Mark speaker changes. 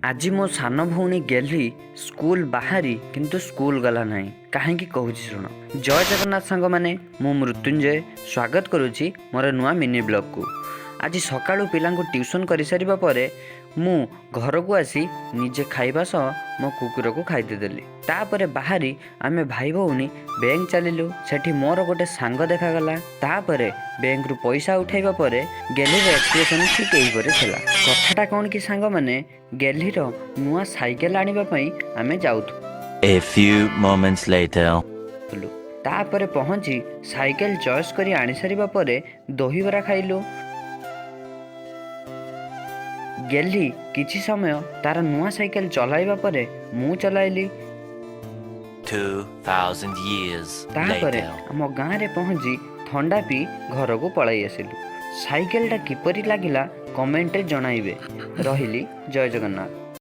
Speaker 1: ଆଜି ମୋ ସାନ ଭଉଣୀ ଗେହ୍ଲି ସ୍କୁଲ ବାହାରି କିନ୍ତୁ ସ୍କୁଲ ଗଲା ନାହିଁ। କାହିଁକି କହୁଛି ଶୁଣ। ଜୟ ଜଗନ୍ନାଥ ସାଙ୍ଗମାନେ, ମୁଁ ମୃତ୍ୟୁଞ୍ଜୟ ସ୍ୱାଗତ କରୁଛି ମୋର ନୂଆ ମିନି ବ୍ଲଗକୁ। ଆଜି ସକାଳୁ ପିଲାଙ୍କୁ ଟ୍ୟୁସନ୍ କରିସାରିବା ପରେ ମୁଁ ଘରକୁ ଆସି ନିଜେ ଖାଇବା ସହ ମୋ କୁକୁରକୁ ଖାଇଦେଲି। ତାପରେ ବାହାରି ଆମେ ଭାଇ ଭଉଣୀ ବ୍ୟାଙ୍କ ଚାଲିଲୁ। ସେଠି ମୋର ଗୋଟେ ସାଙ୍ଗ ଦେଖାଗଲା। ତାପରେ ବ୍ୟାଙ୍କରୁ ପଇସା ଉଠାଇବା ପରେ ଗେହ୍ଲିର ଏକ୍ସପ୍ରେସନ୍ ଠିକ୍ ଏହିପରି ଥିଲା। କଥାଟା କ'ଣ କି ସାଙ୍ଗମାନେ, ଗେହ୍ଲିର ନୂଆ ସାଇକେଲ ଆଣିବା ପାଇଁ ଆମେ ଯାଉଥିଲୁ।
Speaker 2: A few moments later.
Speaker 1: ତାପରେ ପହଞ୍ଚି ସାଇକେଲ ଚଏସ୍ କରି ଆଣିସାରିବା ପରେ ଦହିବରା ଖାଇଲୁ। ଗେହ୍ଲି କିଛି ସମୟ ତାର ନୂଆ ସାଇକେଲ ଚଲାଇବା ପରେ ମୁଁ ଚଲାଇଲି।
Speaker 2: 2000 years
Speaker 1: ତାପରେ
Speaker 2: later.
Speaker 1: ଆମ ଗାଁରେ ପହଞ୍ଚି ଥଣ୍ଡା ପିଇ ଘରକୁ ପଳାଇ ଆସିଲୁ। ସାଇକେଲଟା କିପରି ଲାଗିଲା କମେଣ୍ଟରେ ଜଣାଇବେ। ରହିଲି, ଜୟ ଜଗନ୍ନାଥ।